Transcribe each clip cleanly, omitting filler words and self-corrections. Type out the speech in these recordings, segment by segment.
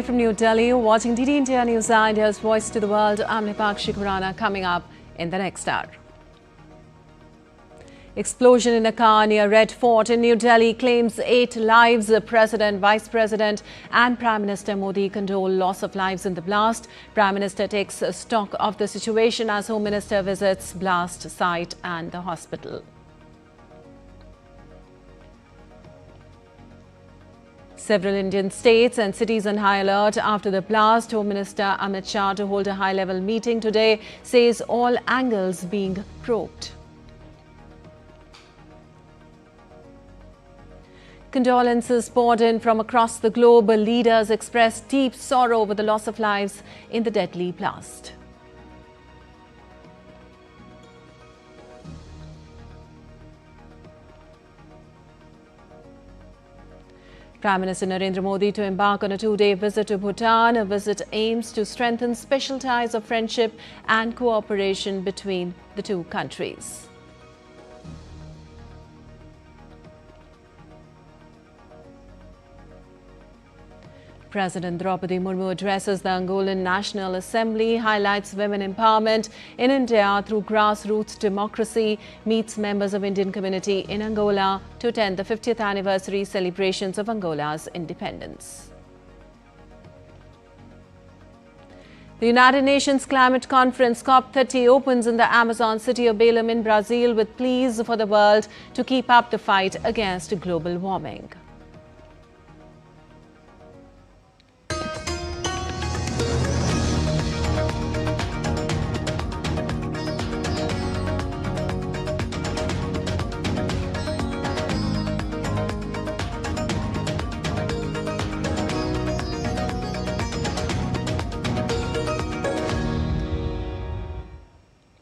From New Delhi, you're watching DD India News, India's Voice to the World. I'm Nipakshi Khurana. Coming up in the next hour. Explosion in a car near Red Fort in New Delhi claims 8 lives. The President, Vice President and Prime Minister Modi condole loss of lives in the blast. Prime Minister takes stock of the situation as Home Minister visits blast site and the hospital. Several Indian states and cities on high alert after the blast. Home Minister Amit Shah, to hold a high-level meeting today, says all angles being probed. Condolences poured in from across the globe. Leaders expressed deep sorrow over the loss of lives in the deadly blast. Prime Minister Narendra Modi to embark on a 2-day visit to Bhutan. A visit aims to strengthen special ties of friendship and cooperation between the two countries. President Droupadi Murmu addresses the Angolan National Assembly, highlights women empowerment in India through grassroots democracy, meets members of Indian community in Angola to attend the 50th anniversary celebrations of Angola's independence. The United Nations Climate Conference COP30 opens in the Amazon city of Belém in Brazil with pleas for the world to keep up the fight against global warming.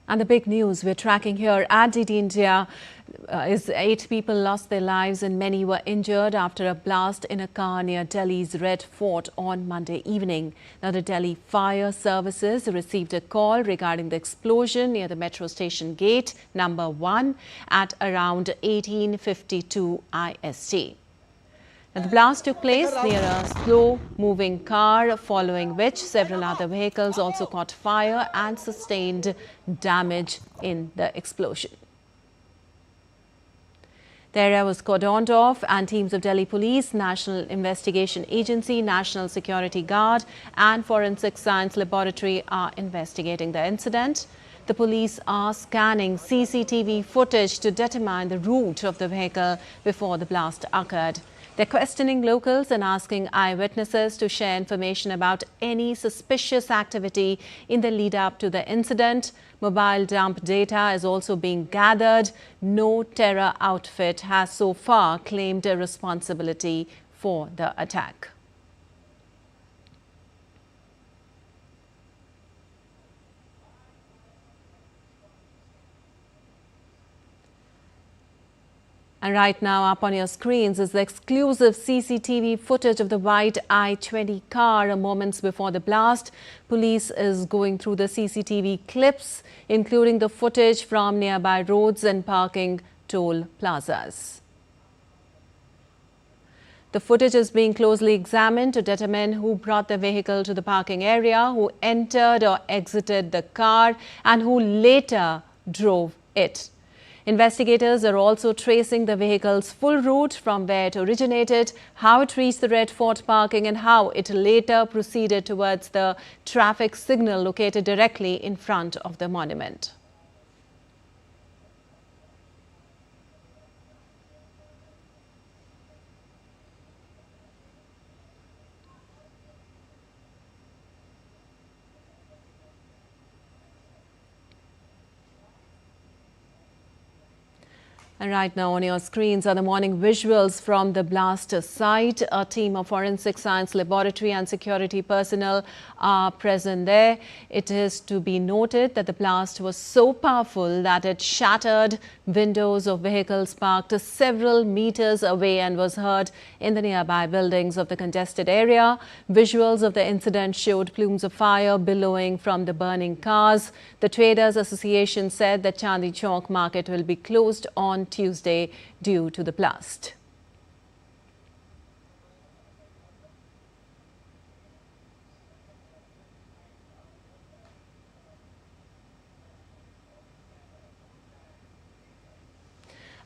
And the big news we're tracking here at DD India is 8 people lost their lives and many were injured after a blast in a car near Delhi's Red Fort on Monday evening. Now, the Delhi Fire Services received a call regarding the explosion near the metro station gate number 1 at around 18:52 IST. Now, the blast took place near a slow-moving car, following which several other vehicles also caught fire and sustained damage in the explosion. The area was cordoned off and teams of Delhi Police, National Investigation Agency, National Security Guard and Forensic Science Laboratory are investigating the incident. The police are scanning CCTV footage to determine the route of the vehicle before the blast occurred. They're questioning locals and asking eyewitnesses to share information about any suspicious activity in the lead-up to the incident. Mobile dump data is also being gathered. No terror outfit has so far claimed a responsibility for the attack. And right now up on your screens is the exclusive CCTV footage of the white I-20 car moments before the blast. Police is going through the CCTV clips, including the footage from nearby roads and parking toll plazas. The footage is being closely examined to determine who brought the vehicle to the parking area, who entered or exited the car, and who later drove it. Investigators are also tracing the vehicle's full route from where it originated, how it reached the Red Fort parking and how it later proceeded towards the traffic signal located directly in front of the monument. And right now on your screens are the morning visuals from the blast site. A team of Forensic Science Laboratory and security personnel are present there. It is to be noted that the blast was so powerful that it shattered windows of vehicles parked several meters away and was heard in the nearby buildings of the congested area. Visuals of the incident showed plumes of fire billowing from the burning cars. The Traders Association said that Chandni Chowk market will be closed on Tuesday due to the blast.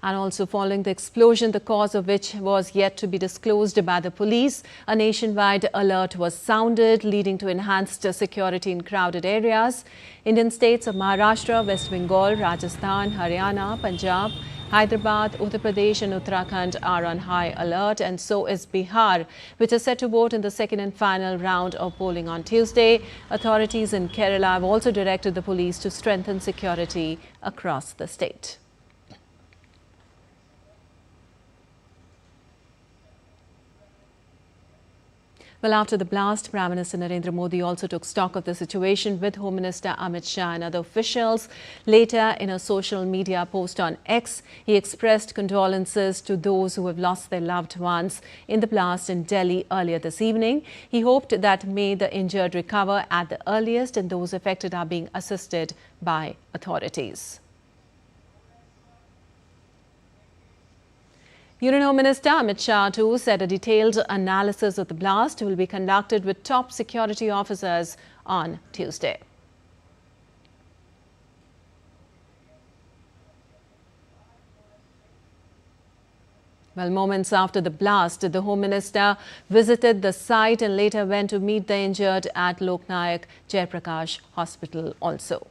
And also following the explosion, the cause of which was yet to be disclosed by the police, a nationwide alert was sounded, leading to enhanced security in crowded areas. Indian states of Maharashtra, West Bengal, Rajasthan, Haryana, Punjab, Hyderabad, Uttar Pradesh and Uttarakhand are on high alert, and so is Bihar, which is set to vote in the second and final round of polling on Tuesday. Authorities in Kerala have also directed the police to strengthen security across the state. Well, after the blast, Prime Minister Narendra Modi also took stock of the situation with Home Minister Amit Shah and other officials. Later, in a social media post on X, he expressed condolences to those who have lost their loved ones in the blast in Delhi earlier this evening. He hoped that may the injured recover at the earliest and those affected are being assisted by authorities. Union Home Minister Amit Shah too said a detailed analysis of the blast will be conducted with top security officers on Tuesday. Well, moments after the blast, the Home Minister visited the site and later went to meet the injured at Lok Nayak Jayaprakash Hospital also.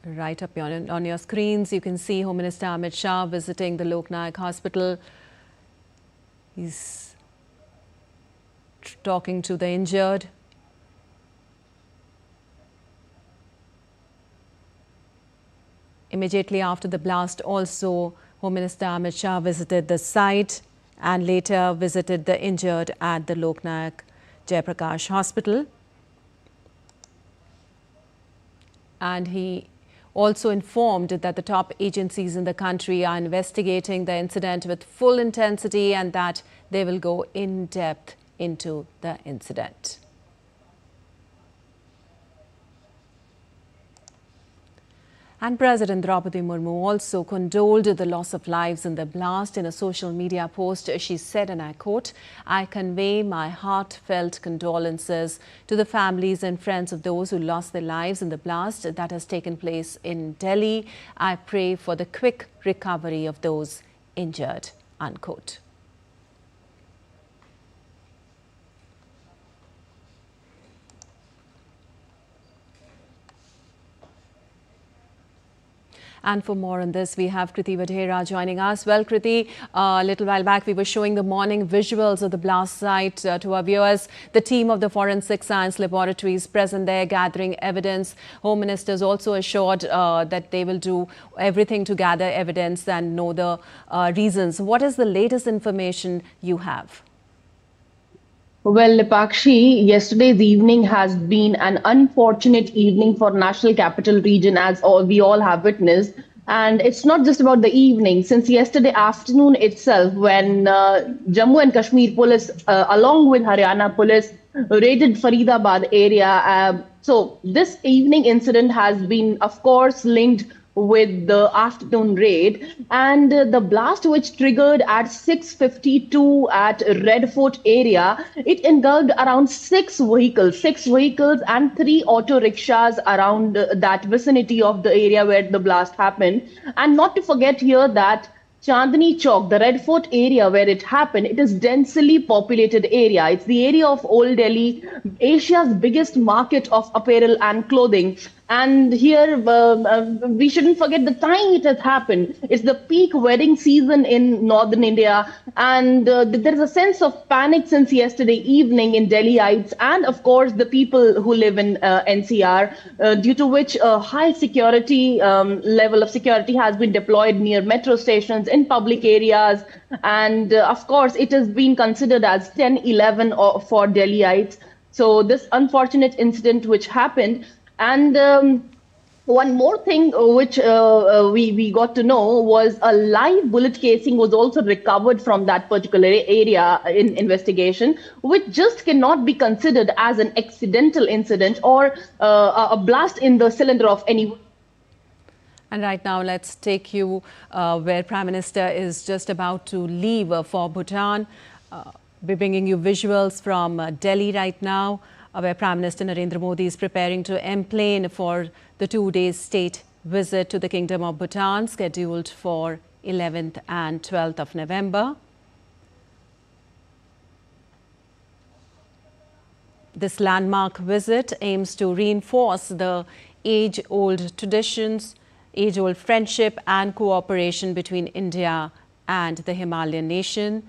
Right up on your screens, you can see Home Minister Amit Shah visiting the Lok Nayak Hospital. He's talking to the injured. Immediately after the blast, also Home Minister Amit Shah visited the site and later visited the injured at the Lok Nayak Jayaprakash Hospital. And he also informed that the top agencies in the country are investigating the incident with full intensity and that they will go in depth into the incident. And President Droupadi Murmu also condoled the loss of lives in the blast. In a social media post, she said, and I quote, "I convey my heartfelt condolences to the families and friends of those who lost their lives in the blast that has taken place in Delhi. I pray for the quick recovery of those injured," unquote. And for more on this, we have Kriti Vadhera joining us. Well, Kriti, a little while back, we were showing the morning visuals of the blast site to our viewers. The team of the Forensic Science Laboratories present there gathering evidence. Home Ministers also assured that they will do everything to gather evidence and know the reasons. What is the latest information you have? Well, Lipakshi, yesterday's evening has been an unfortunate evening for National Capital Region, as we all have witnessed. And it's not just about the evening. Since yesterday afternoon itself, when Jammu and Kashmir police, along with Haryana police, raided Faridabad area. So this evening incident has been, of course, linked with the afternoon raid, and the blast, which triggered at 6:52 at Red Fort area, it engulfed around six vehicles and three auto rickshaws around that vicinity of the area where the blast happened. And not to forget here that Chandni Chowk, the Red Fort area where it happened, it is densely populated area. It's the area of Old Delhi, Asia's biggest market of apparel and clothing. And here, we shouldn't forget the time it has happened. It's the peak wedding season in northern India. And there is a sense of panic since yesterday evening in Delhiites and, of course, the people who live in NCR, due to which a high security level of security has been deployed near metro stations, in public areas. And, of course, it has been considered as 10-11 for Delhiites. So this unfortunate incident which happened, and One more thing which we got to know was a live bullet casing was also recovered from that particular area in investigation, which just cannot be considered as an accidental incident or a blast in the cylinder of any. And right now, let's take you where Prime Minister is just about to leave for Bhutan. We're bringing you visuals from Delhi right now, where Prime Minister Narendra Modi is preparing to emplane for the 2-day state visit to the Kingdom of Bhutan, scheduled for 11th and 12th of November. This landmark visit aims to reinforce the age-old traditions, age-old friendship and cooperation between India and the Himalayan nation.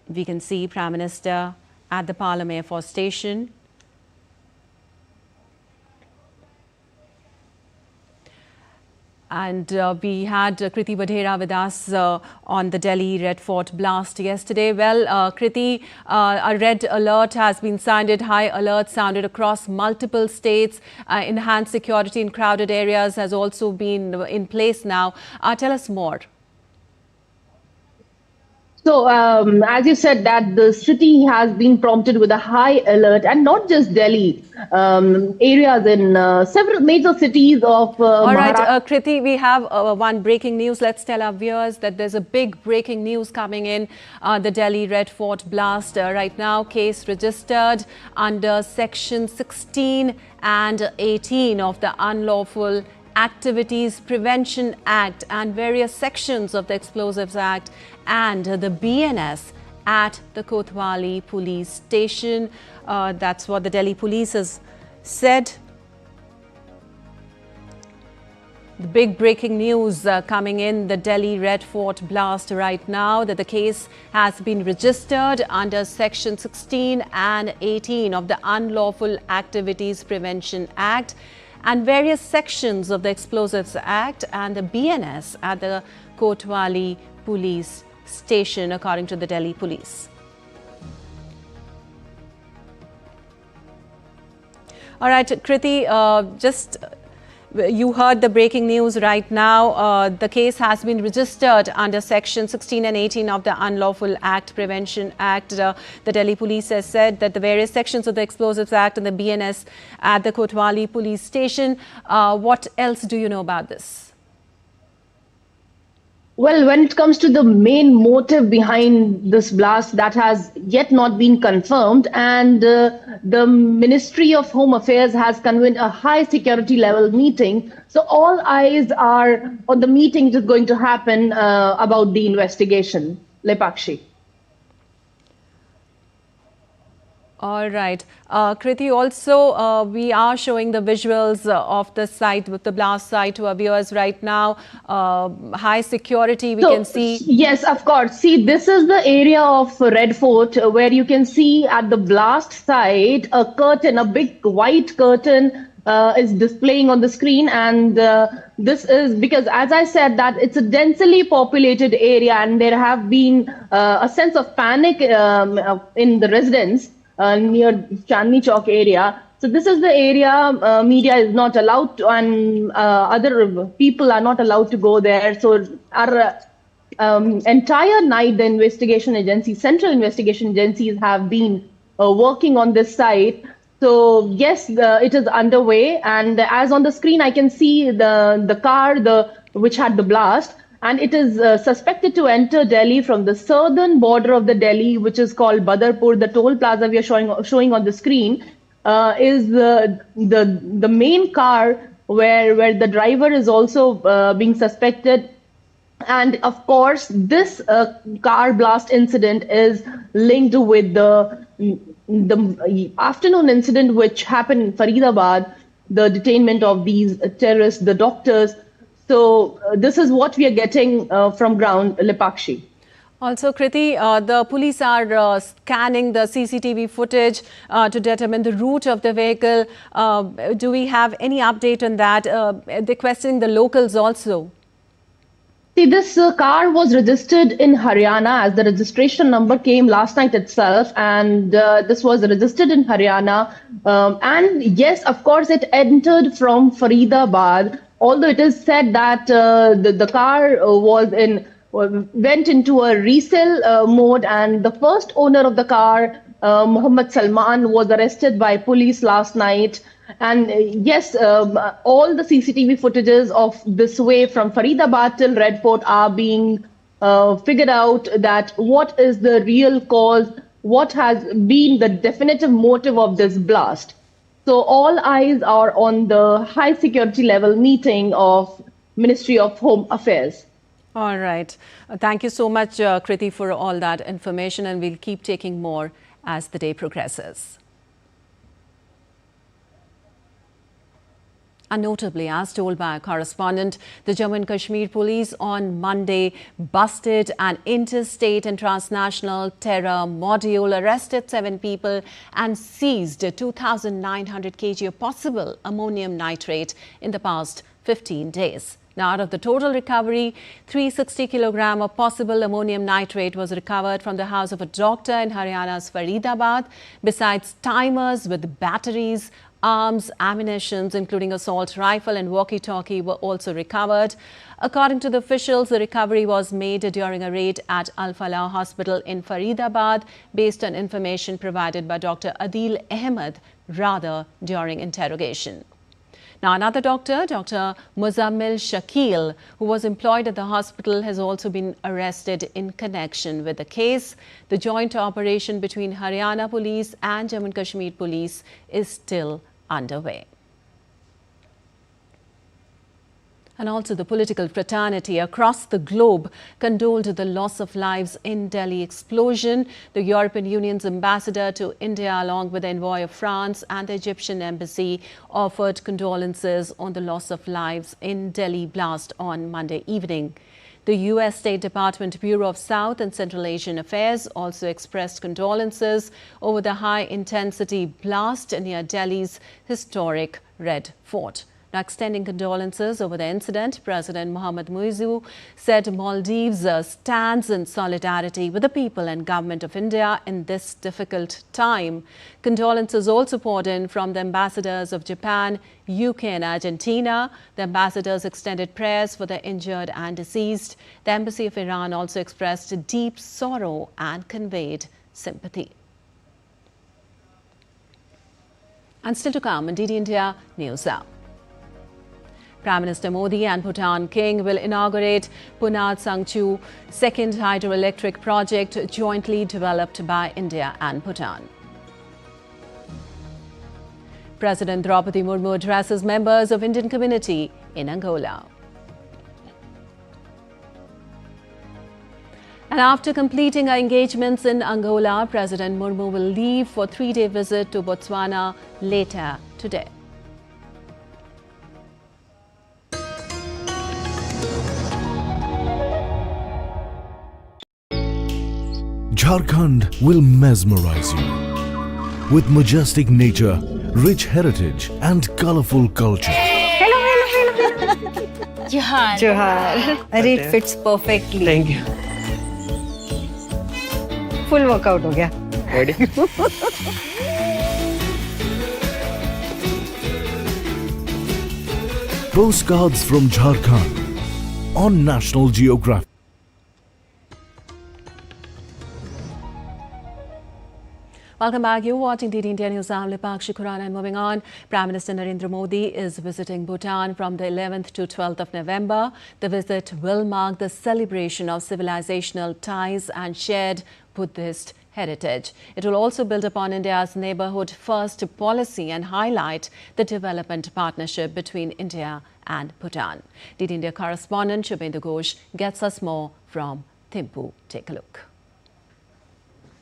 We can see Prime Minister at the Palam Air Force Station. And we had Kriti Vadhera with us on the Delhi Red Fort blast yesterday. Well, Kriti, a red alert has been sounded, high alert sounded across multiple states. Enhanced security in crowded areas has also been in place now. Tell us more. So, as you said, that the city has been prompted with a high alert, and not just Delhi, areas in several major cities of All right, Maharashtra. Kriti, we have one breaking news. Let's tell our viewers that there's a big breaking news coming in. The Delhi Red Fort blast right now, case registered under Section 16 and 18 of the Unlawful Activities Prevention Act and various sections of the Explosives Act and the BNS at the Kotwali police station. That's what the Delhi police has said. The big breaking news coming in, the Delhi Red Fort blast right now, that the case has been registered under Section 16 and 18 of the Unlawful Activities Prevention Act and various sections of the Explosives Act and the BNS at the Kotwali police station, according to the Delhi police. All right, Kriti, you heard the breaking news right now. The case has been registered under Section 16 and 18 of the Unlawful Act Prevention Act. The Delhi police has said that the various sections of the Explosives Act and the BNS at the Kotwali police station. What else do you know about this? Well, when it comes to the main motive behind this blast, that has yet not been confirmed, and the Ministry of Home Affairs has convened a high security level meeting. So all eyes are on the meeting that is going to happen about the investigation. Lepakshi. All right. Kriti, also we are showing the visuals of the site, with the blast site, to our viewers right now. High security, we can see. Yes, of course. See, this is the area of Red Fort where you can see at the blast site a curtain, a big white curtain is displaying on the screen. And this is because, as I said, that it's a densely populated area and there have been a sense of panic in the residents near Chandni Chowk area. So this is the area media is not allowed to, and other people are not allowed to go there. So our entire night, the investigation agencies, central investigation agencies have been working on this site. So yes, it is underway. And as on the screen, I can see the car which had the blast. And it is suspected to enter Delhi from the southern border of the Delhi, which is called Badarpur. The toll plaza we are showing on the screen is the main car where the driver is also being suspected. And of course, this car blast incident is linked with the afternoon incident which happened in Faridabad, the detainment of these terrorists, the doctors. So this is what we are getting from ground, Lepakshi. Also, Kriti, the police are scanning the CCTV footage to determine the route of the vehicle. Do we have any update on that? They're questioning the locals also. See, this car was registered in Haryana as the registration number came last night itself, and this was registered in Haryana. And yes, of course, it entered from Faridabad, although it is said that the car went into a resale mode, and the first owner of the car, Muhammad Salman, was arrested by police last night. And yes, all the CCTV footages of this way from Faridabad till Red Fort are being figured out that what is the real cause, what has been the definitive motive of this blast. So all eyes are on the high security level meeting of Ministry of Home Affairs. All right. Thank you so much, Kriti, for all that information, and we'll keep taking more as the day progresses. And notably, as told by our correspondent, the Jammu and Kashmir police on Monday busted an interstate and transnational terror module, arrested 7 people and seized 2,900 kg of possible ammonium nitrate in the past 15 days. Now, out of the total recovery, 360 kilogram of possible ammonium nitrate was recovered from the house of a doctor in Haryana's Faridabad. Besides timers with batteries, arms, ammunitions, including assault rifle and walkie-talkie, were also recovered. According to the officials, the recovery was made during a raid at Al Falah Hospital in Faridabad based on information provided by Dr. Adil Ahmed rather during interrogation. Now, another doctor, Dr. Muzammil Shakil, who was employed at the hospital, has also been arrested in connection with the case. The joint operation between Haryana Police and Jammu and Kashmir Police is still underway. And also, the political fraternity across the globe condoled the loss of lives in Delhi explosion. The European Union's ambassador to India, along with the envoy of France and the Egyptian embassy, offered condolences on the loss of lives in Delhi blast on Monday evening. The U.S. State Department Bureau of South and Central Asian Affairs also expressed condolences over the high-intensity blast near Delhi's historic Red Fort. Now, extending condolences over the incident, President Mohammad Muizzu said Maldives stands in solidarity with the people and government of India in this difficult time. Condolences also poured in from the ambassadors of Japan, UK and Argentina. The ambassadors extended prayers for the injured and deceased. The embassy of Iran also expressed deep sorrow and conveyed sympathy. And still to come on DD India Newshour. Prime Minister Modi and Bhutan King will inaugurate Punat Sangchu second hydroelectric project jointly developed by India and Bhutan. President Droupadi Murmu addresses members of Indian community in Angola. And after completing our engagements in Angola, President Murmu will leave for a 3-day visit to Botswana later today. Jharkhand will mesmerize you with majestic nature, rich heritage and colorful culture. Hello. Johar. It fits perfectly. Thank you. Full workout हो गया. Ready? Postcards from Jharkhand on National Geographic. Welcome back. You're watching DD India News. I'm Lipakshi Khurana, and moving on. Prime Minister Narendra Modi is visiting Bhutan from the 11th to 12th of November. The visit will mark the celebration of civilizational ties and shared Buddhist heritage. It will also build upon India's neighborhood first policy and highlight the development partnership between India and Bhutan. DD India correspondent Shubhendu Ghosh gets us more from Thimphu. Take a look.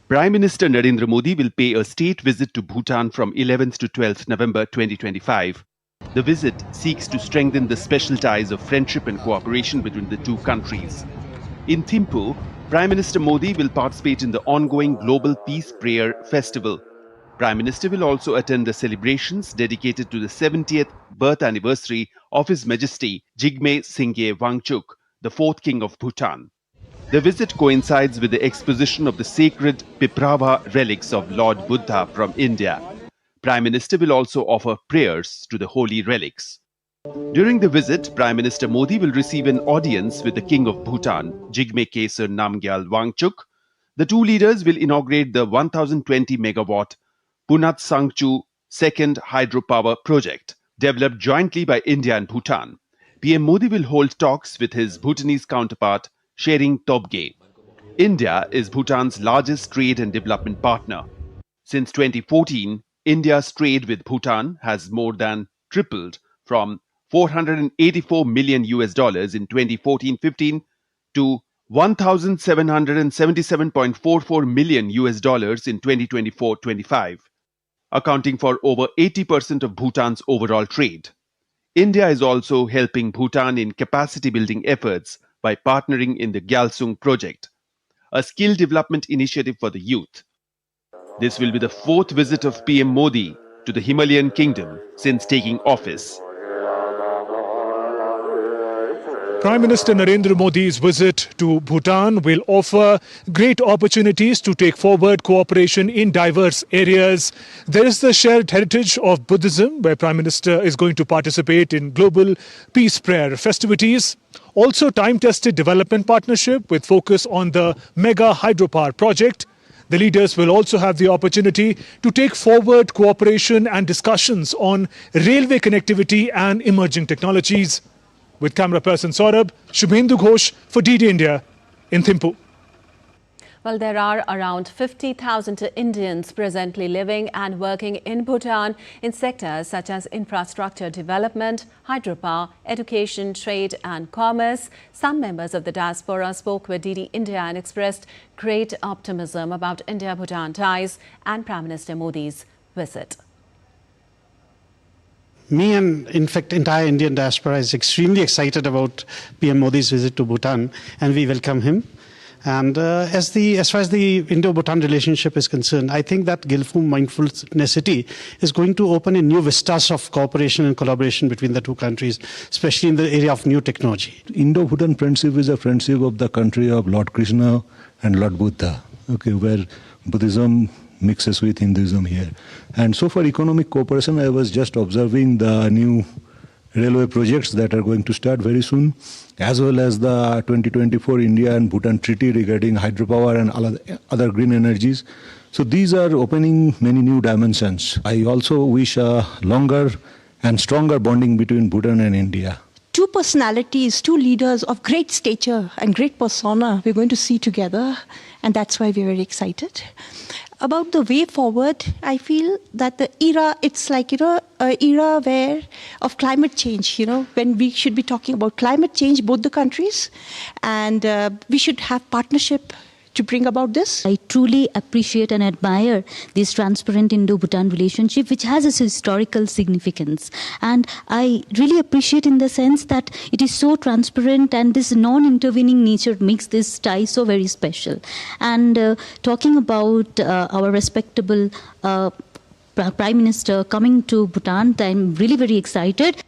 Prime Minister Narendra Modi will pay a state visit to Bhutan from 11th to 12th November 2025. The visit seeks to strengthen the special ties of friendship and cooperation between the two countries. In Thimphu, Prime Minister Modi will participate in the ongoing Global Peace Prayer Festival. Prime Minister will also attend the celebrations dedicated to the 70th birth anniversary of His Majesty Jigme Singye Wangchuk, the fourth king of Bhutan. The visit coincides with the exposition of the sacred Piprava relics of Lord Buddha from India. Prime Minister will also offer prayers to the holy relics. During the visit, Prime Minister Modi will receive an audience with the King of Bhutan, Jigme Khesar Namgyal Wangchuk. The two leaders will inaugurate the 1020 megawatt Punat Sangchu second hydropower project, developed jointly by India and Bhutan. PM Modi will hold talks with his Bhutanese counterpart, Shering Tobgay. India is Bhutan's largest trade and development partner. Since 2014, India's trade with Bhutan has more than tripled from $484 million in 2014-15 to $1,777.44 million in 2024-25, accounting for over 80% of Bhutan's overall trade. India is also helping Bhutan in capacity building efforts by partnering in the Gyalsung project, a skill development initiative for the youth. This will be the fourth visit of PM Modi to the Himalayan kingdom since taking office. Prime Minister Narendra Modi's visit to Bhutan will offer great opportunities to take forward cooperation in diverse areas. There is the shared heritage of Buddhism, where Prime Minister is going to participate in global peace prayer festivities. Also time-tested development partnership with focus on the mega hydropower project. The leaders will also have the opportunity to take forward cooperation and discussions on railway connectivity and emerging technologies. With camera person Saurabh, Shubhendu Ghosh for DD India in Thimphu. Well, there are around 50,000 Indians presently living and working in Bhutan in sectors such as infrastructure development, hydropower, education, trade and commerce. Some members of the diaspora spoke with DD India and expressed great optimism about India-Bhutan ties and Prime Minister Modi's visit. Me and, in fact, entire Indian diaspora is extremely excited about PM Modi's visit to Bhutan, and we welcome him. And as far as the Indo-Bhutan relationship is concerned, I think that Gilfu Mindfulness City is going to open a new vistas of cooperation and collaboration between the two countries, especially in the area of new technology. Indo-Bhutan friendship is a friendship of the country of Lord Krishna and Lord Buddha, where Buddhism mixes with Hinduism here. And so for economic cooperation, I was just observing the new railway projects that are going to start very soon, as well as the 2024 India and Bhutan Treaty regarding hydropower and other green energies. So these are opening many new dimensions. I also wish a longer and stronger bonding between Bhutan and India. Two personalities, two leaders of great stature and great persona we're going to see together, and that's why we're very excited. About the way forward, I feel that the era, it's like, an era of climate change, when we should be talking about climate change, both the countries, and we should have partnership to bring about this. I truly appreciate and admire this transparent Indo-Bhutan relationship, which has its historical significance. And I really appreciate in the sense that it is so transparent, and this non-intervening nature makes this tie so very special. And talking about our respectable Prime Minister coming to Bhutan, I'm really very excited.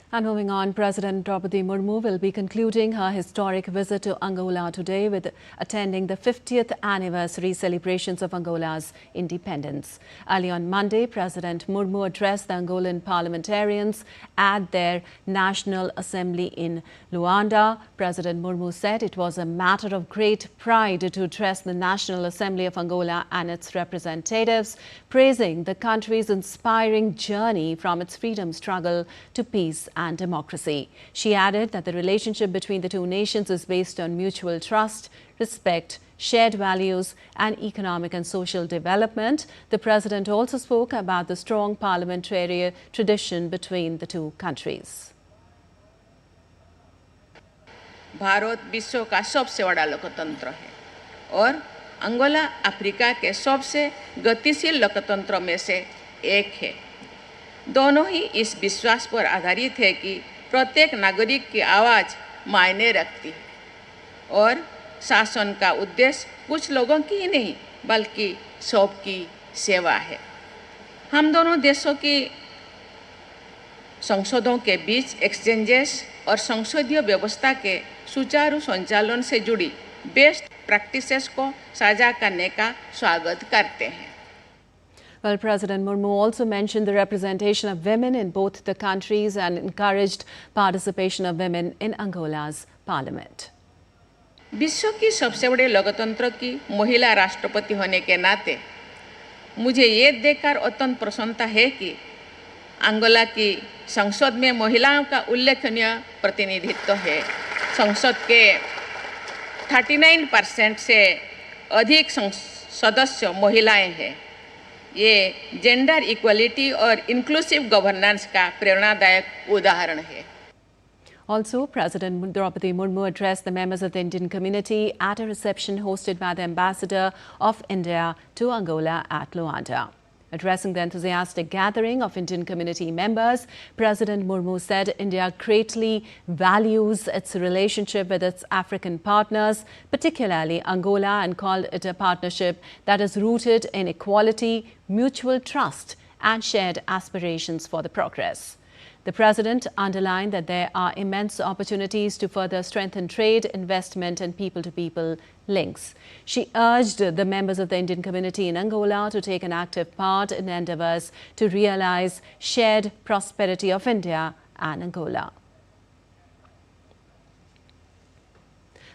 And moving on, President Droupadi Murmu will be concluding her historic visit to Angola today with attending the 50th anniversary celebrations of Angola's independence. Early on Monday, President Murmu addressed the Angolan parliamentarians at their National Assembly in Luanda. President Murmu said it was a matter of great pride to address the National Assembly of Angola and its representatives, praising the country's inspiring journey from its freedom struggle to peace and democracy. She added that the relationship between the two nations is based on mutual trust, respect, shared values and economic and social development. The President also spoke about the strong parliamentary tradition between the two countries. Bharat विश्व का सबसे बड़ा लोकतंत्र है और Angola Africa के सबसे गतिशील लोकतंत्रों में से एक है। दोनों ही इस विश्वास पर आधारित है कि प्रत्येक नागरिक की आवाज़ मायने रखती है और शासन का उद्देश्य कुछ लोगों की ही नहीं बल्कि सबकी सेवा है। हम दोनों देशों की संसदों के बीच एक्सचेंजेस और संसदीय व्यवस्था के सुचारू संचालन से जुड़ी बेस्ट प्रैक्टिसेस को साझा करने का स्वागत करते हैं। Well, President Murmu also mentioned the representation of women in both the countries and encouraged participation of women in Angola's parliament. विश्व की सबसे बड़े लोकतंत्र की महिला राष्ट्रपति होने के नाते मुझे ये देखकर अत्यंत प्रसन्नता है कि अंगोला की संसद में महिलाओं का उल्लेखनीय प्रतिनिधित्व है। संसद के 39% से अधिक सदस्य महिलाएं हैं। ये जेंडर इक्वलिटी और इंक्लूसिव गवर्नेंस का प्रेरणादायक उदाहरण है। Also, President Droupadi Murmu addressed the members of the Indian community at a reception hosted by the Ambassador of India to Angola at Luanda. Addressing the enthusiastic gathering of Indian community members, President Murmu said India greatly values its relationship with its African partners, particularly Angola, and called it a partnership that is rooted in equality, mutual trust, and shared aspirations for the progress. The President underlined that there are immense opportunities to further strengthen trade, investment and people-to-people links. She urged the members of the Indian community in Angola to take an active part in endeavours to realise shared prosperity of India and Angola.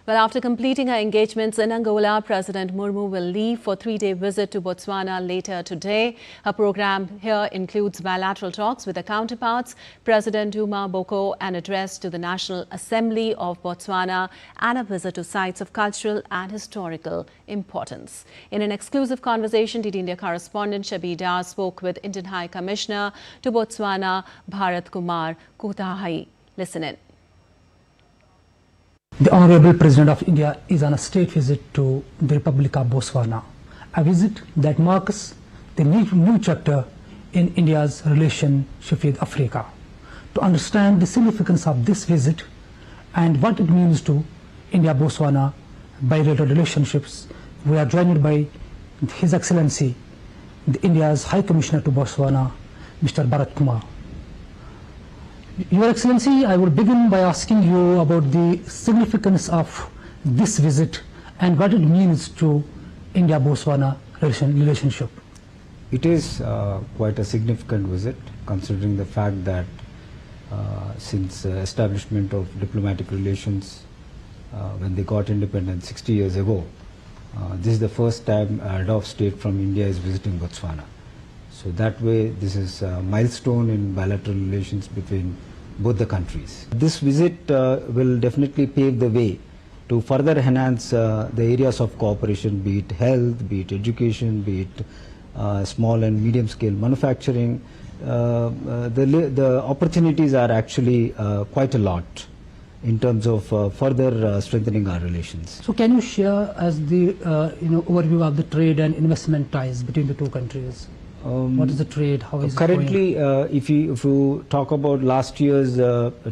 Well, after completing her engagements in Angola, President Murmu will leave for a 3-day visit to Botswana later today. Her program here includes bilateral talks with her counterparts, President Duma Boko, an address to the National Assembly of Botswana, and a visit to sites of cultural and historical importance. In an exclusive conversation, DD India correspondent Shabi Dar spoke with Indian High Commissioner to Botswana, Bharat Kumar Kutahai. Listen in. The Honourable President of India is on a state visit to the Republic of Botswana, a visit that marks the new chapter in India's relationship with Africa. To understand the significance of this visit and what it means to India-Botswana bilateral relationships, we are joined by His Excellency, India's High Commissioner to Botswana, Mr. Bharat Kumar. Your Excellency, I will begin by asking you about the significance of this visit and what it means to India-Botswana relationship. It is quite a significant visit, considering the fact that since establishment of diplomatic relations when they got independence 60 years ago, this is the first time a head of state from India is visiting Botswana. So that way, this is a milestone in bilateral relations between both the countries. This visit will definitely pave the way to further enhance the areas of cooperation, be it health, be it education, be it small and medium scale manufacturing. The opportunities are actually quite a lot in terms of further strengthening our relations. So can you share as the overview of the trade and investment ties between the two countries? What is the trade? How is currently, it going? if you talk about last year's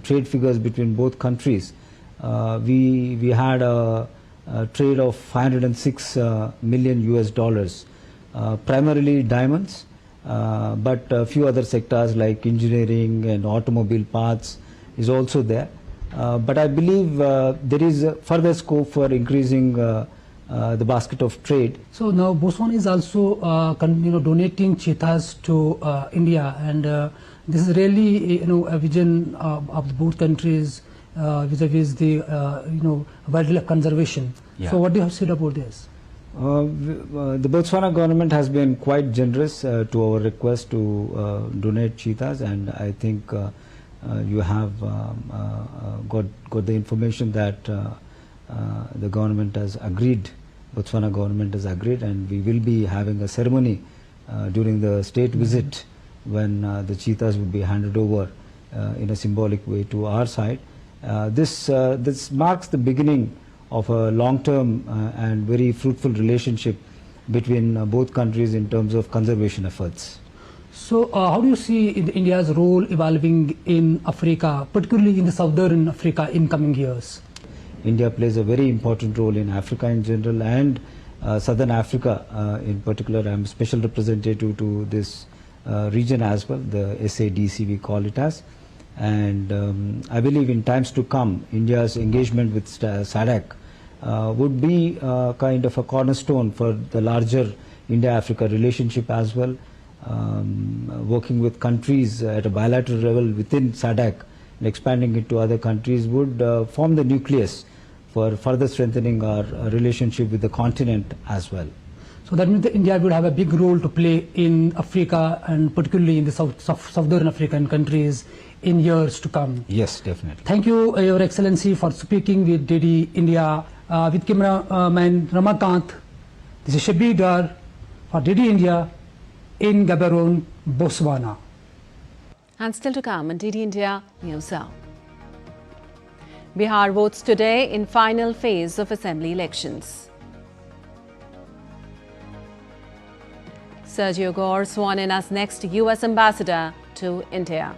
trade figures between both countries, we had a trade of $506 million US, primarily diamonds, but a few other sectors like engineering and automobile parts is also there. But I believe there is further scope for increasing the basket of trade. So now Botswana is also donating cheetahs to India, and this is really a vision of both countries vis-a-vis the wildlife conservation. Yeah. So what do you have said about this? The Botswana government has been quite generous to our request to donate cheetahs, and I think you have got the information that the government has agreed. Botswana government has agreed, and we will be having a ceremony during the state visit when the cheetahs will be handed over in a symbolic way to our side. This marks the beginning of a long-term and very fruitful relationship between both countries in terms of conservation efforts. So how do you see India's role evolving in Africa, particularly in the southern Africa in coming years? India plays a very important role in Africa in general and Southern Africa in particular. I am special representative to this region as well, the SADC we call it as. And I believe in times to come, India's engagement with SADC would be kind of a cornerstone for the larger India-Africa relationship as well. Working with countries at a bilateral level within SADC and expanding it to other countries would form the nucleus for further strengthening our relationship with the continent as well. So that means that India would have a big role to play in Africa, and particularly in the southern African countries in years to come. Yes, definitely. Thank you, Your Excellency, for speaking with DD India. With cameraman Ramakant, this is Shabir Dar for DD India in Gaborone, Botswana. And still to come on DD India Newshour. Bihar votes today in final phase of assembly elections. Sergio Gore sworn in as next US ambassador to India.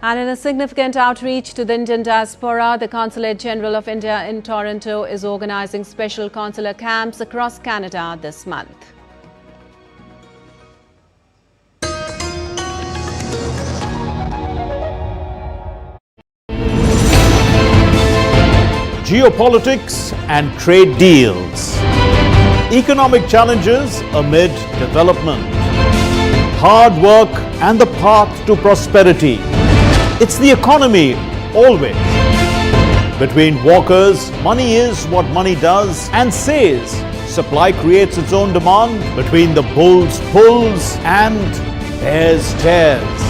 And in a significant outreach to the Indian diaspora, the Consulate General of India in Toronto is organizing special consular camps across Canada this month. Geopolitics and trade deals. Economic challenges amid development. Hard work and the path to prosperity. It's the economy always. Between walkers, money is what money does and says. Supply creates its own demand. Between the bulls pulls and bears tears.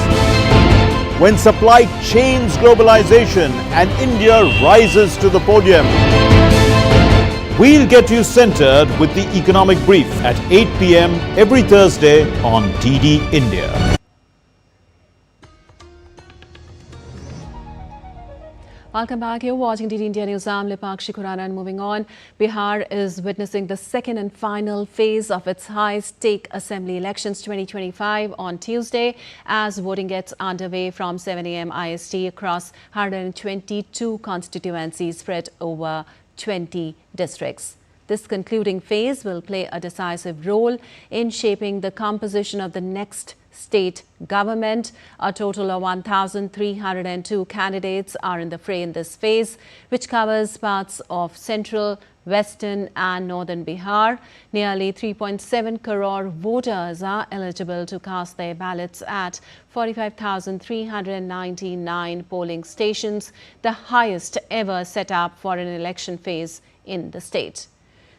When supply chains globalization and India rises to the podium. We'll get you centered with the Economic Brief at 8 p.m. every Thursday on DD India. Welcome back. You're watching DD India News. I'm Lipakshi Khurana, and moving on. Bihar is witnessing the second and final phase of its high-stake Assembly Elections 2025 on Tuesday as voting gets underway from 7 a.m. IST across 122 constituencies spread over 20 districts. This concluding phase will play a decisive role in shaping the composition of the next state government. A total of 1,302 candidates are in the fray in this phase, which covers parts of central, western and northern Bihar. Nearly 3.7 crore voters are eligible to cast their ballots at 45,399 polling stations, the highest ever set up for an election phase in the state.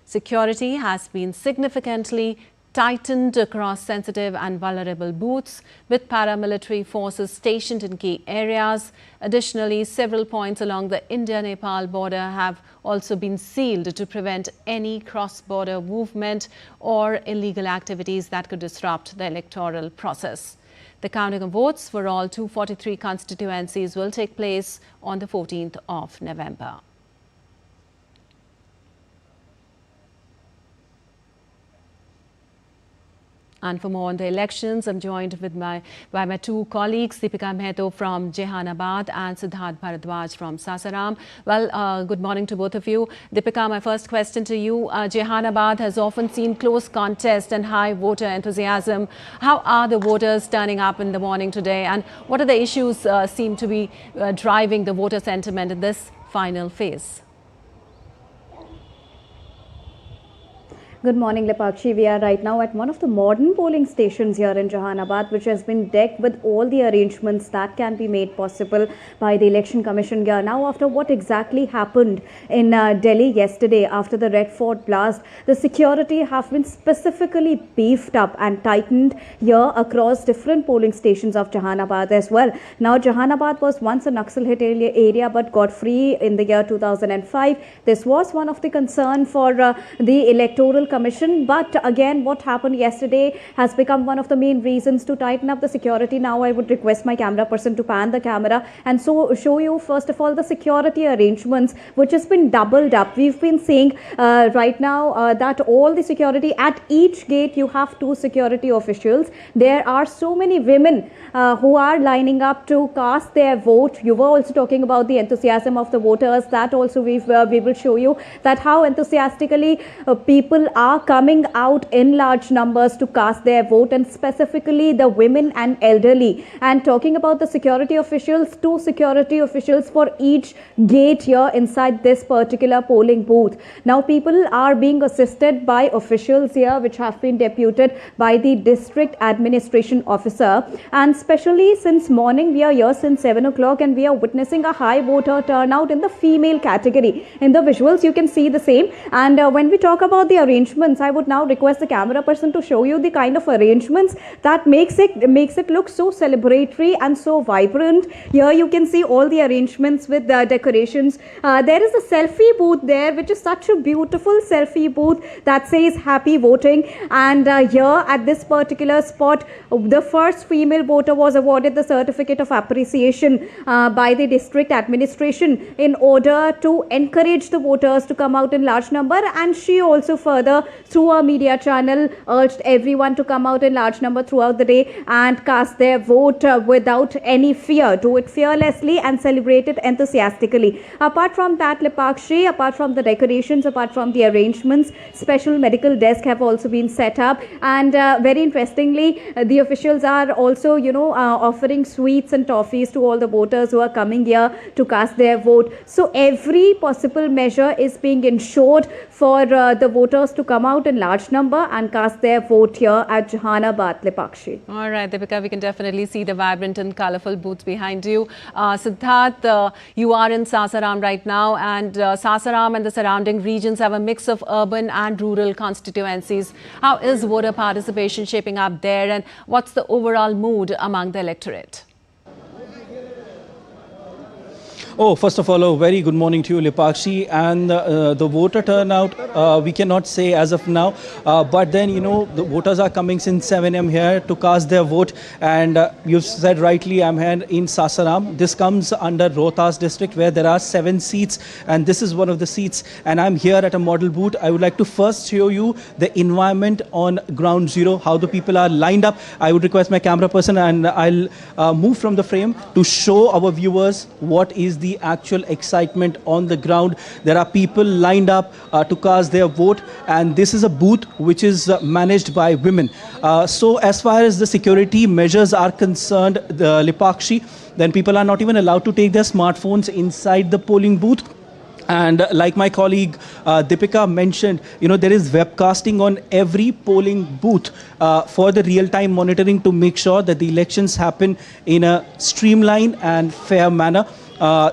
Security has been significantly tightened across sensitive and vulnerable booths, with paramilitary forces stationed in key areas. Additionally, several points along the India-Nepal border have also been sealed to prevent any cross-border movement or illegal activities that could disrupt the electoral process. The counting of votes for all 243 constituencies will take place on the 14th of November. And for more on the elections, I'm joined by my two colleagues, Deepika Mehto from Jehanabad and Siddharth Bharadwaj from Sasaram. Well, good morning to both of you. Deepika, my first question to you. Jehanabad has often seen close contest and high voter enthusiasm. How are the voters turning up in the morning today, and what are the issues seem to be driving the voter sentiment in this final phase? Good morning, Lipakshi. We are right now at one of the modern polling stations here in Jehanabad, which has been decked with all the arrangements that can be made possible by the Election Commission here. Now, after what exactly happened in Delhi yesterday after the Red Fort blast, the security have been specifically beefed up and tightened here across different polling stations of Jehanabad as well. Now, Jehanabad was once a Naxal hit area but got free in the year 2005. This was one of the concern for the Electoral Commission, but again what happened yesterday has become one of the main reasons to tighten up the security. Now I would request my camera person to pan the camera and so show you first of all the security arrangements, which has been doubled up. We've been seeing right now that all the security at each gate, you have 2 security officials. There are so many women who are lining up to cast their vote. You were also talking about the enthusiasm of the voters. That also we will show you that how enthusiastically people are coming out in large numbers to cast their vote, and specifically the women and elderly. And talking about the security officials, 2 security officials for each gate here inside this particular polling booth. Now people are being assisted by officials here which have been deputed by the district administration officer. And especially since morning, we are here since 7 o'clock and we are witnessing a high voter turnout in the female category. In the visuals you can see the same. And when we talk about the arrangements, I would now request the camera person to show you the kind of arrangements that makes it look so celebratory and so vibrant. Here you can see all the arrangements with the decorations. There is a selfie booth there, which is such a beautiful selfie booth that says happy voting. And here at this particular spot, the first female voter was awarded the certificate of appreciation by the district administration in order to encourage the voters to come out in large number. And she also further, through her media channel, urged everyone to come out in large number throughout the day and cast their vote without any fear. Do it fearlessly and celebrate it enthusiastically. Apart from that, Lipakshi, apart from the decorations, apart from the arrangements, special medical desks have also been set up. And very interestingly, the officials are also, offering sweets and toffees to all the voters who are coming here to cast their vote. So every possible measure is being ensured for the voters to come out in large number and cast their vote here at Jehanabad, Lipakshi. All right, Deepika, we can definitely see the vibrant and colourful booths behind you. Siddharth, you are in Sasaram right now, and Sasaram and the surrounding regions have a mix of urban and rural constituencies. How is voter participation shaping up there, and what's the overall mood among the electorate? Oh, first of all, a very good morning to you, Lipakshi. And the voter turnout, we cannot say as of now. But then, the voters are coming since 7 a.m. here to cast their vote. And you've said rightly, I'm here in Sasaram. This comes under Rohtas district, where there are 7 seats. And this is one of the seats. And I'm here at a model booth. I would like to first show you the environment on ground zero, how the people are lined up. I would request my camera person, and I'll move from the frame to show our viewers what is the actual excitement on the ground. There are people lined up to cast their vote, and this is a booth which is managed by women. So as far as the security measures are concerned, the Lipakshi, then people are not even allowed to take their smartphones inside the polling booth. And like my colleague Deepika mentioned, there is webcasting on every polling booth for the real-time monitoring to make sure that the elections happen in a streamlined and fair manner.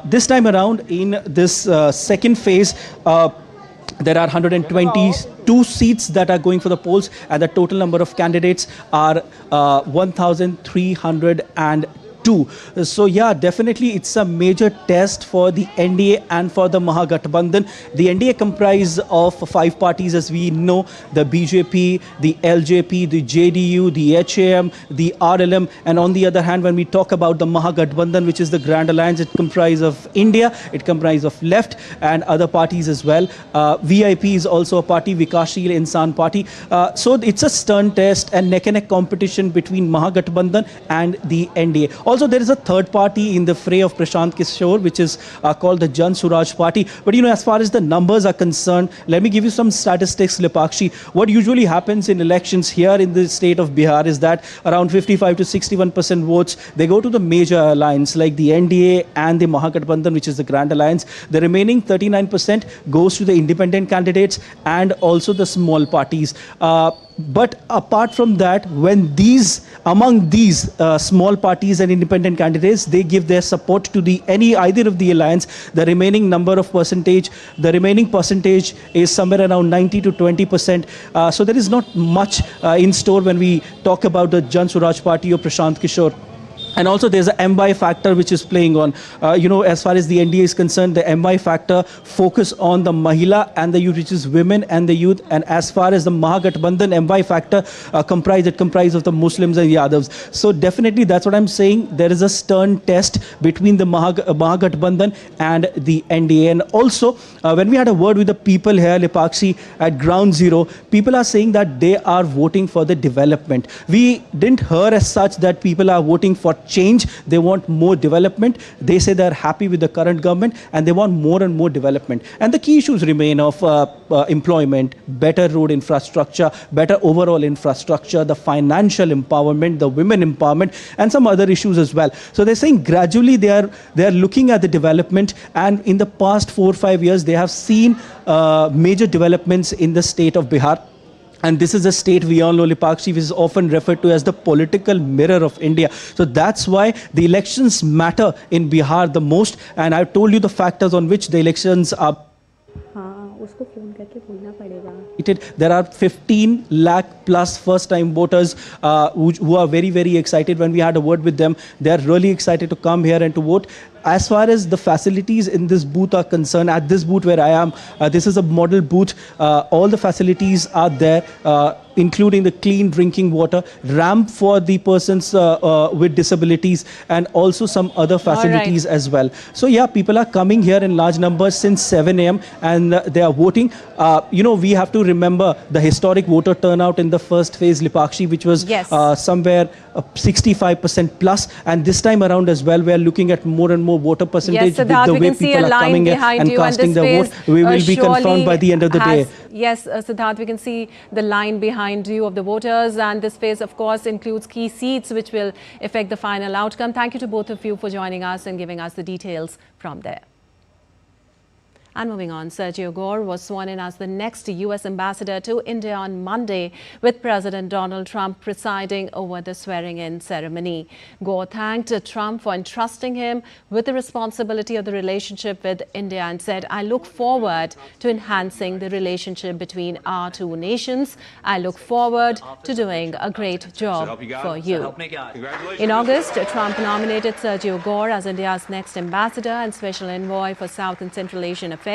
This time around, in this second phase, there are 122 seats that are going for the polls, and the total number of candidates are 1,302. So yeah, definitely it's a major test for the NDA and for the Mahagathbandhan. The NDA comprises of 5 parties, as we know: the BJP, the LJP, the JDU, the HAM, the RLM. And on the other hand, when we talk about the Mahagathbandhan, which is the Grand Alliance, it comprises of India, it comprises of left and other parties as well. VIP is also a party, Vikashsheel Insan Party. So it's a stern test and neck-and-neck competition between Mahagathbandhan and the NDA. Also, there is a third party in the fray of Prashant Kishore, which is called the Jan Suraj Party. But as far as the numbers are concerned, let me give you some statistics, Lipakshi. What usually happens in elections here in the state of Bihar is that around 55 to 61% votes, they go to the major alliance like the NDA and the Mahagathbandhan, which is the Grand Alliance. The remaining 39% goes to the independent candidates and also the small parties. But apart from that, when among these small parties and independent candidates, they give their support to either of the alliance, the remaining percentage is somewhere around 90 to 20%. So there is not much in store when we talk about the Jan Suraj Party or Prashant Kishore. And also there's an MY factor which is playing on. As far as the NDA is concerned, the MY factor focus on the Mahila and the youth, which is women and the youth. And as far as the Mahagathbandhan MY factor comprises of the Muslims and Yadavs. So definitely that's what I'm saying. There is a stern test between the Mahagathbandhan and the NDA. And also, when we had a word with the people here, Lipakshi, at ground zero, people are saying that they are voting for the development. We didn't hear as such that people are voting for change, they want more development. They say they're happy with the current government and they want more and more development. And the key issues remain of employment, better road infrastructure, better overall infrastructure, the financial empowerment, the women empowerment, and some other issues as well. So they're saying gradually they are looking at the development, and in the past 4 or 5 years they have seen major developments in the state of Bihar. And this is a state we all know, Lipakshi, which is often referred to as the political mirror of India. So that's why the elections matter in Bihar the most. And I've told you the factors on which the elections are. There are 15 lakh plus first-time voters who are very, very excited. When we had a word with them, they are really excited to come here and to vote. As far as the facilities in this booth are concerned, at this booth where I am, this is a model booth. All the facilities are there, including the clean drinking water, ramp for the persons with disabilities, and also some other facilities as well. So yeah, people are coming here in large numbers since 7 a.m. and they are voting. We have to remember the historic voter turnout in the first phase, Lipakshi, which was somewhere 65% plus. And this time around as well, we are looking at more and more voter percentage. With the way people are coming in and casting their vote, we will be confirmed by the end of the day. Yes, Siddharth, we can see the line behind you of the voters, and this phase, of course, includes key seats which will affect the final outcome. Thank you to both of you for joining us and giving us the details from there. And moving on, Sergio Gore was sworn in as the next US ambassador to India on Monday, with President Donald Trump presiding over the swearing-in ceremony. Gore thanked Trump for entrusting him with the responsibility of the relationship with India and said, "I look forward to enhancing the relationship between our two nations. I look forward to doing a great job for you." In August, Trump nominated Sergio Gore as India's next ambassador and special envoy for South and Central Asian affairs.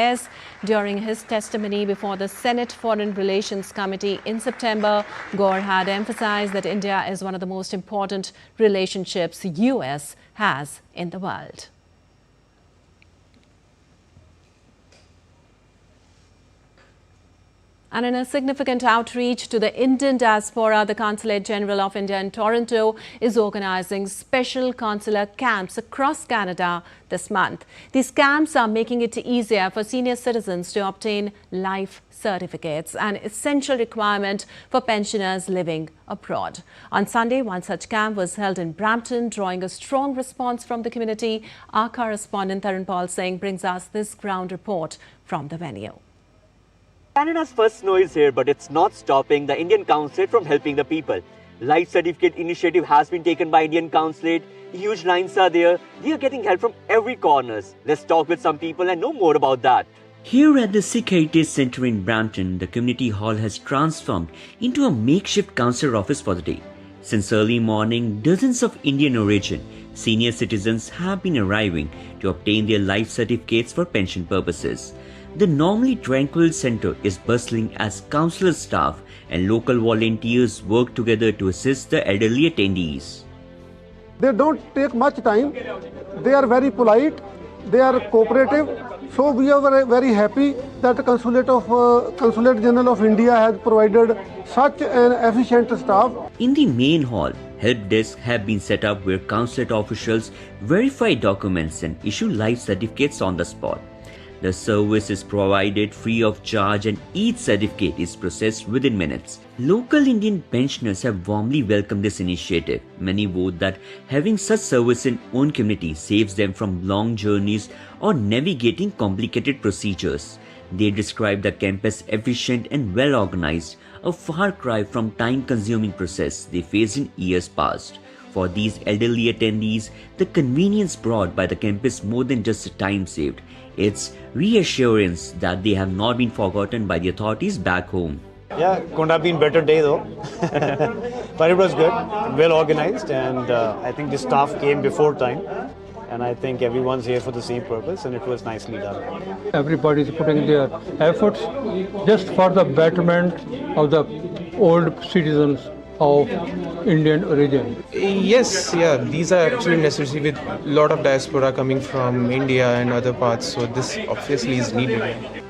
During his testimony before the Senate Foreign Relations Committee in September, Gore had emphasized that India is one of the most important relationships US has in the world. And in a significant outreach to the Indian diaspora, the Consulate General of India in Toronto is organizing special consular camps across Canada this month. These camps are making it easier for senior citizens to obtain life certificates, an essential requirement for pensioners living abroad. On Sunday, one such camp was held in Brampton, drawing a strong response from the community. Our correspondent Tarun Paul Singh brings us this ground report from the venue. Canada's first snow is here, but it's not stopping the Indian Consulate from helping the people. Life certificate initiative has been taken by Indian Consulate. Huge lines are there. They are getting help from every corner. Let's talk with some people and know more about that. Here at the Sikh Heritage Centre in Brampton, the community hall has transformed into a makeshift consular office for the day. Since early morning, dozens of Indian origin senior citizens have been arriving to obtain their life certificates for pension purposes. The normally tranquil centre is bustling as consular staff and local volunteers work together to assist the elderly attendees. They don't take much time. They are very polite. They are cooperative. So we are very happy that the Consulate General of India has provided such an efficient staff. In the main hall, help desks have been set up where consulate officials verify documents and issue life certificates on the spot. The service is provided free of charge and each certificate is processed within minutes. Local Indian pensioners have warmly welcomed this initiative. Many vote that having such service in own community saves them from long journeys or navigating complicated procedures. They describe the camp as efficient and well organized, a far cry from time-consuming process they faced in years past. For these elderly attendees, the convenience brought by the camp is more than just the time saved. It's reassurance that they have not been forgotten by the authorities back home. Yeah, couldn't have been a better day though. But it was good, well organized, and I think the staff came before time. And I think everyone's here for the same purpose, and it was nicely done. Everybody is putting their efforts just for the betterment of the old citizens of Indian origin. Yes, yeah, these are actually necessary with a lot of diaspora coming from India and other parts, so this obviously is needed.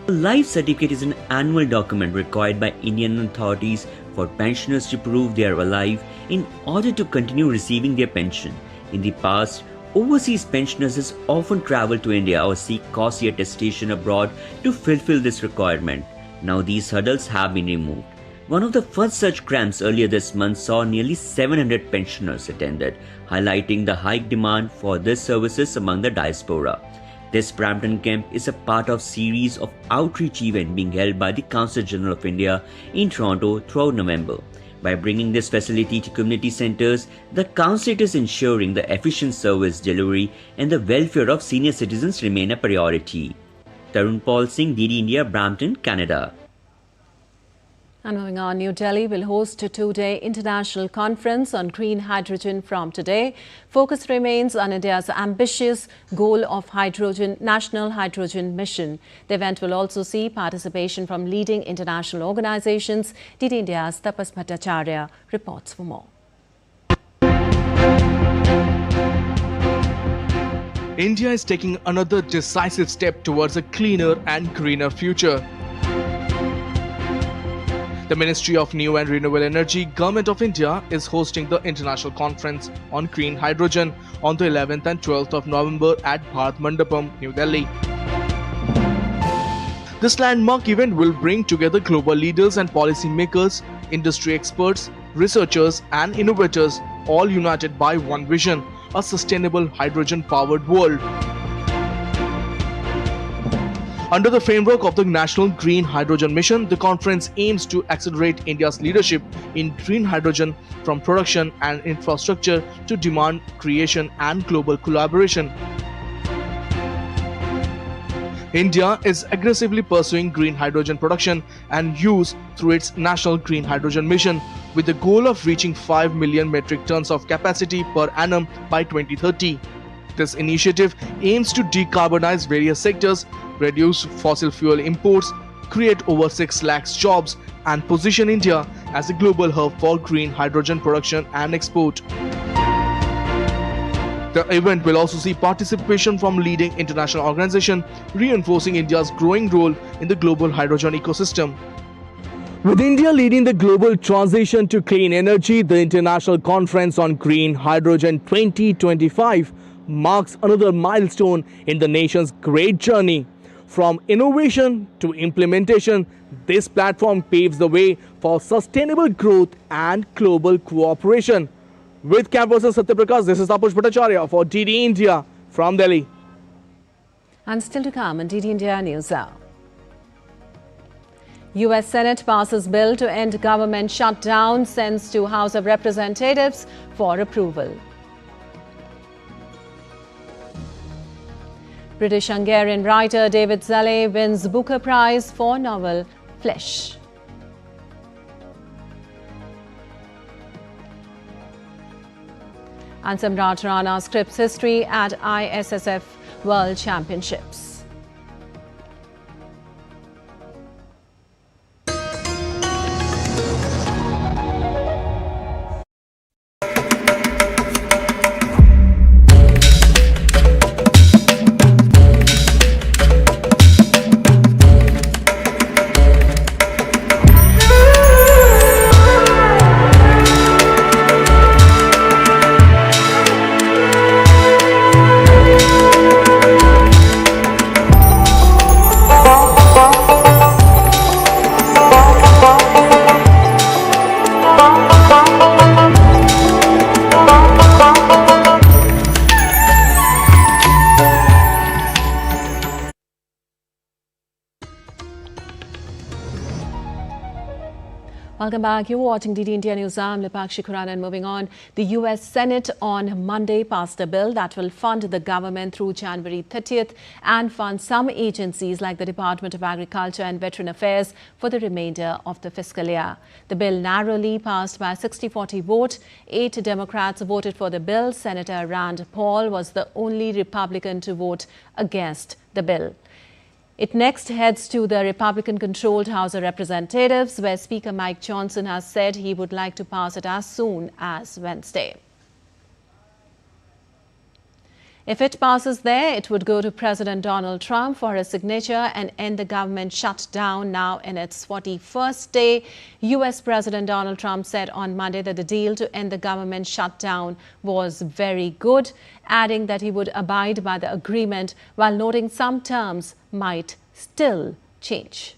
A life certificate is an annual document required by Indian authorities for pensioners to prove they are alive in order to continue receiving their pension. In the past, overseas pensioners has often traveled to India or seek costly attestation abroad to fulfill this requirement. Now these hurdles have been removed. One of the first such camps earlier this month saw nearly 700 pensioners attended, highlighting the high demand for these services among the diaspora. This Brampton camp is a part of series of outreach events being held by the Consul General of India in Toronto throughout November. By bringing this facility to community centres, the Consulate is ensuring the efficient service delivery and the welfare of senior citizens remain a priority. Tarun Paul Singh, DD India, Brampton, Canada. And moving on, New Delhi will host a two-day international conference on green hydrogen from today. Focus remains on India's ambitious goal of national hydrogen mission. The event will also see participation from leading international organizations. DD India's Tapas Bhattacharya reports for more. India is taking another decisive step towards a cleaner and greener future. The Ministry of New and Renewable Energy, Government of India, is hosting the International Conference on Green Hydrogen on the 11th and 12th of November at Bharat Mandapam, New Delhi. This landmark event will bring together global leaders and policy makers, industry experts, researchers and innovators, all united by one vision, a sustainable hydrogen-powered world. Under the framework of the National Green Hydrogen Mission, the conference aims to accelerate India's leadership in green hydrogen from production and infrastructure to demand creation and global collaboration. India is aggressively pursuing green hydrogen production and use through its National Green Hydrogen Mission, with the goal of reaching 5 million metric tons of capacity per annum by 2030. This initiative aims to decarbonize various sectors, reduce fossil fuel imports, create over 6 lakh jobs, and position India as a global hub for green hydrogen production and export. The event will also see participation from leading international organizations, reinforcing India's growing role in the global hydrogen ecosystem. With India leading the global transition to clean energy, the International Conference on Green Hydrogen 2025 marks another milestone in the nation's great journey. From innovation to implementation, this platform paves the way for sustainable growth and global cooperation. With Camperson Satyaprakash, this is Tapas Bhattacharya for DD India from Delhi. And still to come on DD India Newshour. US Senate passes bill to end government shutdown, sends to House of Representatives for approval. British-Hungarian writer David Szalay wins Booker Prize for novel Flesh. And Samrat Rana scripts history at ISSF World Championships. Welcome back. You're watching DD India News. I'm Lipakshi Khurana, and moving on. The US Senate on Monday passed a bill that will fund the government through January 30th and fund some agencies like the Department of Agriculture and Veteran Affairs for the remainder of the fiscal year. The bill narrowly passed by a 60-40 vote. 8 Democrats voted for the bill. Senator Rand Paul was the only Republican to vote against the bill. It next heads to the Republican-controlled House of Representatives, where Speaker Mike Johnson has said he would like to pass it as soon as Wednesday. If it passes there, it would go to President Donald Trump for his signature and end the government shutdown now in its 41st day. U.S. President Donald Trump said on Monday that the deal to end the government shutdown was very good, adding that he would abide by the agreement while noting some terms might still change.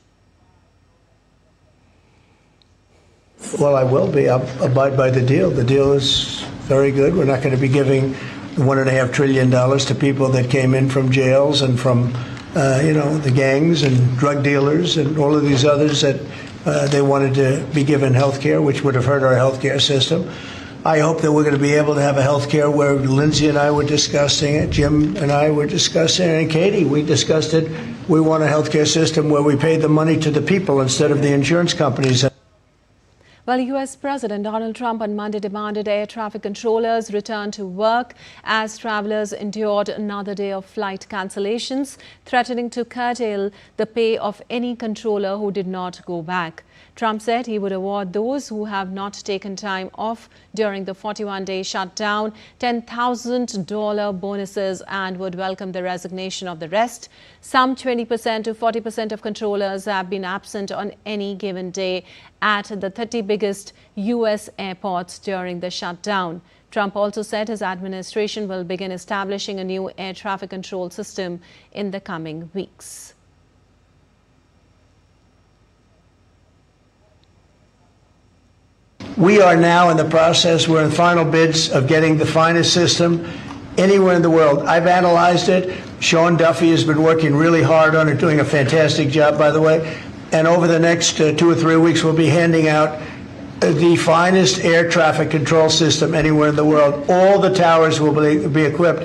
Well, I will be. I'll abide by the deal. The deal is very good. We're not going to be giving $1.5 trillion to people that came in from jails and from, the gangs and drug dealers and all of these others that they wanted to be given health care, which would have hurt our health care system. I hope that we're going to be able to have a health care where Lindsay and I were discussing it, Jim and I were discussing it, and Katie, we discussed it. We want a health care system where we pay the money to the people instead of the insurance companies. Well, U.S. President Donald Trump on Monday demanded air traffic controllers return to work as travelers endured another day of flight cancellations, threatening to curtail the pay of any controller who did not go back. Trump said he would award those who have not taken time off during the 41-day shutdown $10,000 bonuses and would welcome the resignation of the rest. Some 20% to 40% of controllers have been absent on any given day at the 30 biggest U.S. airports during the shutdown. Trump also said his administration will begin establishing a new air traffic control system in the coming weeks. We are now in the process, we're in final bids of getting the finest system anywhere in the world. I've analyzed it. Sean Duffy has been working really hard on it, doing a fantastic job, by the way. And over the next 2 or 3 weeks, we'll be handing out the finest air traffic control system anywhere in the world. All the towers will be equipped.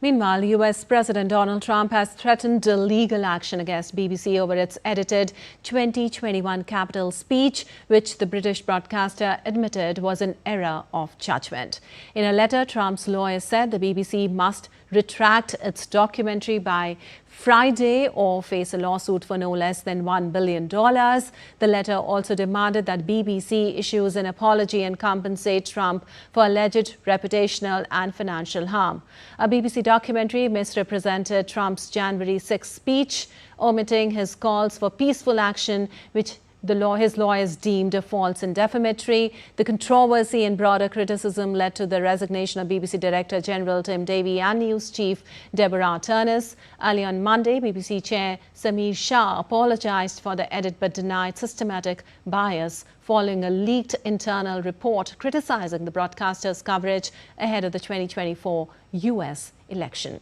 Meanwhile, U.S. President Donald Trump has threatened legal action against BBC over its edited 2021 Capitol speech, which the British broadcaster admitted was an error of judgment. In a letter, Trump's lawyers said the BBC must retract its documentary by Friday or face a lawsuit for no less than $1 billion. The letter also demanded that BBC issues an apology and compensate Trump for alleged reputational and financial harm. A BBC documentary misrepresented Trump's January 6 speech, omitting his calls for peaceful action, which his lawyers deemed false and defamatory. The controversy and broader criticism led to the resignation of BBC Director General Tim Davie and News Chief Deborah Turnus. Early on Monday, BBC Chair Samir Shah apologized for the edit but denied systematic bias following a leaked internal report criticizing the broadcaster's coverage ahead of the 2024 US election.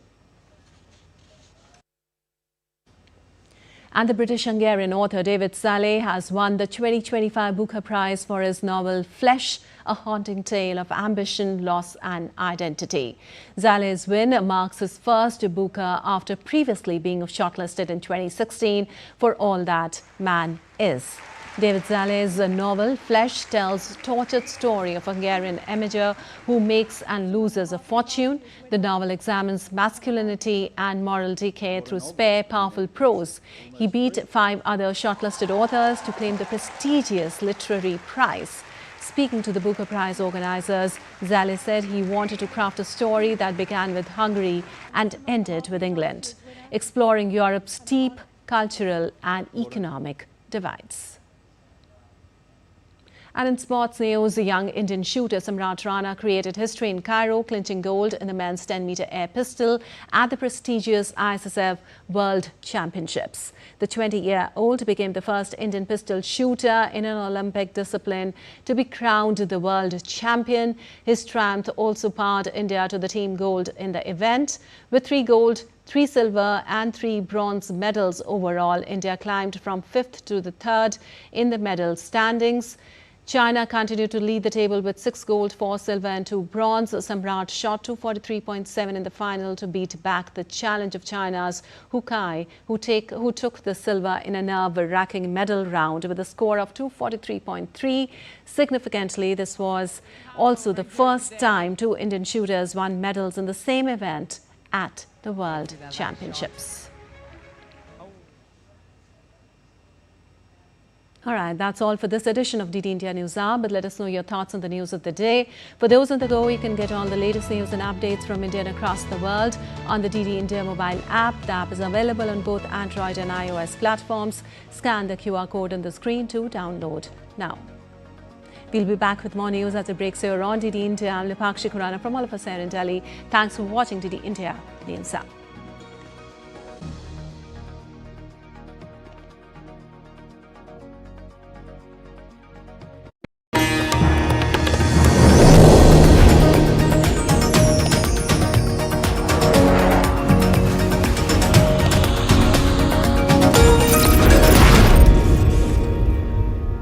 And the British-Hungarian author David Szalay has won the 2025 Booker Prize for his novel Flesh, a haunting tale of ambition, loss and identity. Zalay's win marks his first Booker after previously being shortlisted in 2016 for All That Man Is. David Zalay's novel Flesh tells a tortured story of a Hungarian amateur who makes and loses a fortune. The novel examines masculinity and moral decay through spare, powerful prose. He beat 5 other shortlisted authors to claim the prestigious literary prize. Speaking to the Booker Prize organizers, Szalay said he wanted to craft a story that began with Hungary and ended with England, exploring Europe's deep cultural and economic divides. And in sports news, the young Indian shooter Samrat Rana created history in Cairo, clinching gold in the men's 10-meter air pistol at the prestigious ISSF World Championships. The 20-year-old became the first Indian pistol shooter in an Olympic discipline to be crowned the world champion. His triumph also powered India to the team gold in the event. With 3 gold, 3 silver and 3 bronze medals overall, India climbed from 5th to the 3rd in the medal standings. China continued to lead the table with 6 gold, 4 silver and 2 bronze. Samrat shot 243.7 in the final to beat back the challenge of China's Hu Kai, who took the silver in a nerve-wracking medal round with a score of 243.3. Significantly, this was also the first time 2 Indian shooters won medals in the same event at the World Championships. All right, that's all for this edition of DD India News Hour, but let us know your thoughts on the news of the day. For those on the go, you can get all the latest news and updates from India and across the world on the DD India mobile app. The app is available on both Android and iOS platforms. Scan the QR code on the screen to download now. We'll be back with more news as it breaks here on DD India. I'm Lipakshi Khurana from all of us here in Delhi. Thanks for watching DD India News Hour.